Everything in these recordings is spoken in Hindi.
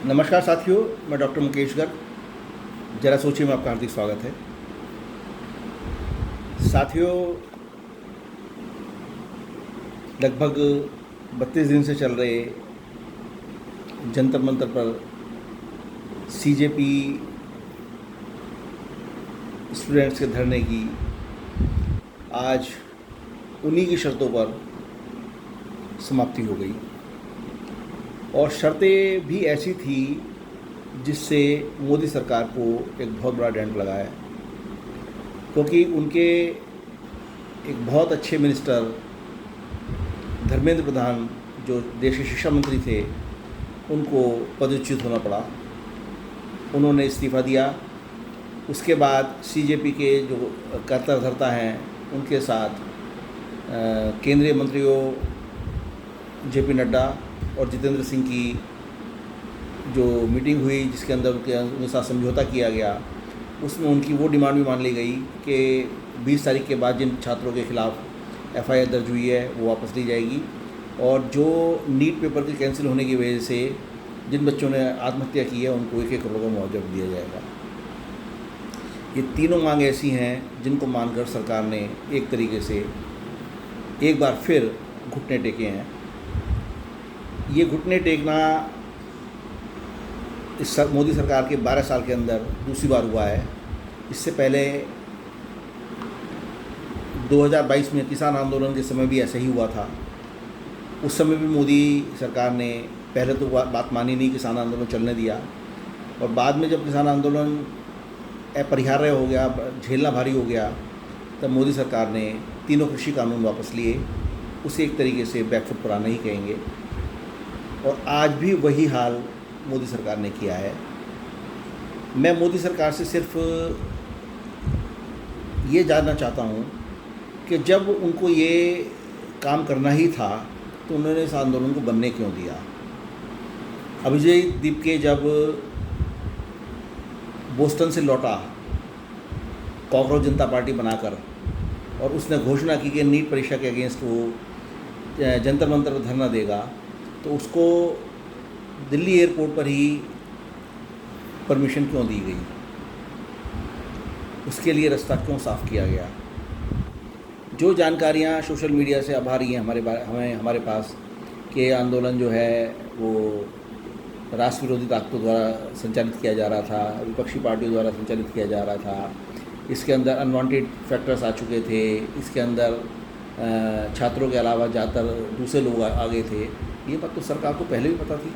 नमस्कार साथियों, मैं डॉक्टर मुकेश गर्ग। जरा सोचिए में आपका हार्दिक स्वागत है। साथियों, लगभग 32 दिन से चल रहे जंतर मंतर पर सीजेपी स्टूडेंट्स के धरने की आज उन्हीं की शर्तों पर समाप्ति हो गई और शर्तें भी ऐसी थी जिससे मोदी सरकार को एक बहुत बड़ा डेंट लगा है, क्योंकि उनके एक बहुत अच्छे मिनिस्टर धर्मेंद्र प्रधान जो देश के शिक्षा मंत्री थे, उनको पदच्युत होना पड़ा। उन्होंने इस्तीफ़ा दिया। उसके बाद सीजेपी के जो कर्ता धर्ता हैं उनके साथ केंद्रीय मंत्रियों जेपी नड्डा और जितेंद्र सिंह की जो मीटिंग हुई, जिसके अंदर उनके साथ समझौता किया गया, उसमें उनकी वो डिमांड भी मान ली गई कि 20 तारीख के बाद जिन छात्रों के खिलाफ एफआईआर दर्ज हुई है वो वापस ली जाएगी, और जो नीट पेपर के कैंसिल होने की वजह से जिन बच्चों ने आत्महत्या की है उनको 1-1 करोड़ का मुआवजा दिया जाएगा। ये तीनों मांग ऐसी हैं जिनको मानकर सरकार ने एक तरीके से एक बार फिर घुटने टेके हैं। ये घुटने टेकना इस मोदी सरकार के 12 साल के अंदर दूसरी बार हुआ है। इससे पहले 2022 में किसान आंदोलन के समय भी ऐसा ही हुआ था। उस समय भी मोदी सरकार ने पहले तो बात मानी नहीं, किसान आंदोलन चलने दिया, और बाद में जब किसान आंदोलन अपरिहार्य हो गया, झेलना भारी हो गया, तब मोदी सरकार ने तीनों कृषि कानून वापस लिए। उसे एक तरीके से बैकफुट पर आना ही कहेंगे, और आज भी वही हाल मोदी सरकार ने किया है। मैं मोदी सरकार से सिर्फ ये जानना चाहता हूँ कि जब उनको ये काम करना ही था तो उन्होंने इस आंदोलन को बनने क्यों दिया। अभिजीत दीपके जब बोस्टन से लौटा कॉकरोच जनता पार्टी बनाकर, और उसने घोषणा की कि नीट परीक्षा के अगेंस्ट वो जंतर मंतर पर धरना देगा, तो उसको दिल्ली एयरपोर्ट पर ही परमिशन क्यों दी गई, उसके लिए रास्ता क्यों साफ़ किया गया। जो जानकारियाँ सोशल मीडिया से अब आ रही हैं हमारे पास कि आंदोलन जो है वो राष्ट्र विरोधी ताकतों द्वारा संचालित किया जा रहा था, विपक्षी पार्टियों द्वारा संचालित किया जा रहा था, इसके अंदर अनवांटेड फैक्टर्स आ चुके थे, इसके अंदर छात्रों के अलावा ज़्यादातर दूसरे लोग आ गए थे। ये बात तो सरकार को पहले भी पता थी।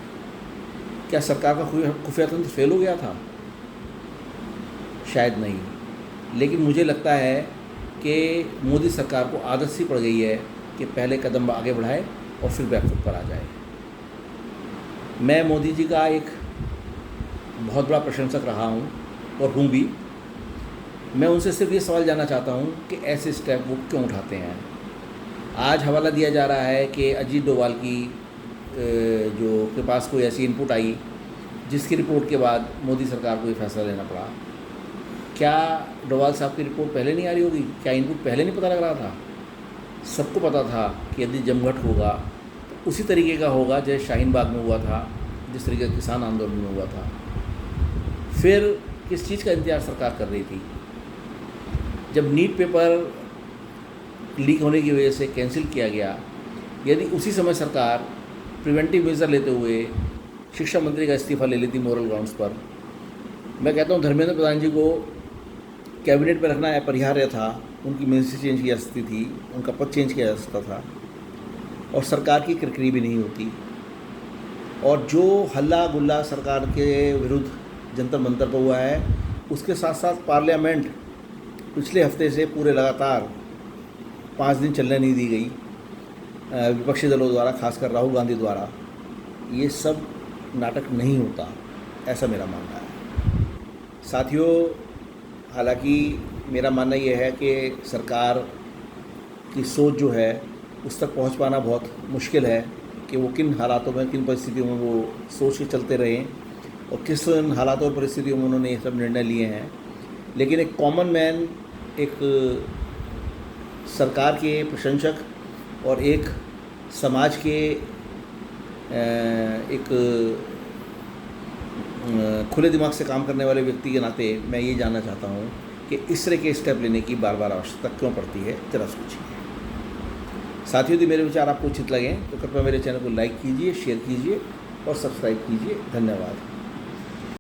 क्या सरकार का खुफिया तंत्र फेल हो गया था? शायद नहीं, लेकिन मुझे लगता है कि मोदी सरकार को आदत सी पड़ गई है कि पहले कदम आगे बढ़ाए और फिर बैकफुट पर आ जाए। मैं मोदी जी का एक बहुत बड़ा प्रशंसक रहा हूँ और हूँ भी। मैं उनसे सिर्फ ये सवाल जानना चाहता हूँ कि ऐसे स्टेप वो क्यों उठाते हैं। आज हवाला दिया जा रहा है कि अजीत डोभाल की जो के पास कोई ऐसी इनपुट आई जिसकी रिपोर्ट के बाद मोदी सरकार को ये फैसला लेना पड़ा। क्या डोभाल साहब की रिपोर्ट पहले नहीं आ रही होगी? क्या इनपुट पहले नहीं पता लग रहा था? सबको पता था कि यदि जमघट होगा तो उसी तरीके का होगा जैसे शाहीन बाग में हुआ था, जिस तरीके का किसान आंदोलन में हुआ था। फिर किस चीज़ का इंतजार सरकार कर रही थी? जब नीट पेपर लीक होने की वजह से कैंसिल किया गया, यदि उसी समय सरकार प्रिवेंटिव मेजर लेते हुए शिक्षा मंत्री का इस्तीफ़ा ले लेती मोरल ग्राउंड्स पर, मैं कहता हूँ धर्मेंद्र प्रधान जी को कैबिनेट में रखना अपरिहार्य था। उनकी मिनिस्ट्री चेंज की जा सकती थी, उनका पद चेंज किया जा सकता था, और सरकार की किरकिरी भी नहीं होती। और जो हल्ला गुल्ला सरकार के विरुद्ध जंतर मंतर पर हुआ है, उसके साथ साथ पार्लियामेंट पिछले हफ्ते से पूरे लगातार 5 दिन चलने नहीं दी गई विपक्षी दलों द्वारा, खासकर राहुल गांधी द्वारा। ये सब नाटक नहीं होता, ऐसा मेरा मानना है। साथियों, हालांकि मेरा मानना ये है कि सरकार की सोच जो है उस तक पहुंच पाना बहुत मुश्किल है कि वो किन हालातों में, किन परिस्थितियों में वो सोच के चलते रहें और किस हालातों और परिस्थितियों में उन्होंने ये सब निर्णय लिए हैं। लेकिन एक कॉमन मैन, एक सरकार के प्रशंसक और एक समाज के एक खुले दिमाग से काम करने वाले व्यक्ति के नाते मैं ये जानना चाहता हूँ कि इस तरह के स्टेप लेने की बार बार आवश्यकता क्यों पड़ती है, ज़रा सोचिए। साथियों, यदि मेरे विचार आपको उचित लगें तो कृपया मेरे चैनल को लाइक कीजिए, शेयर कीजिए और सब्सक्राइब कीजिए। धन्यवाद।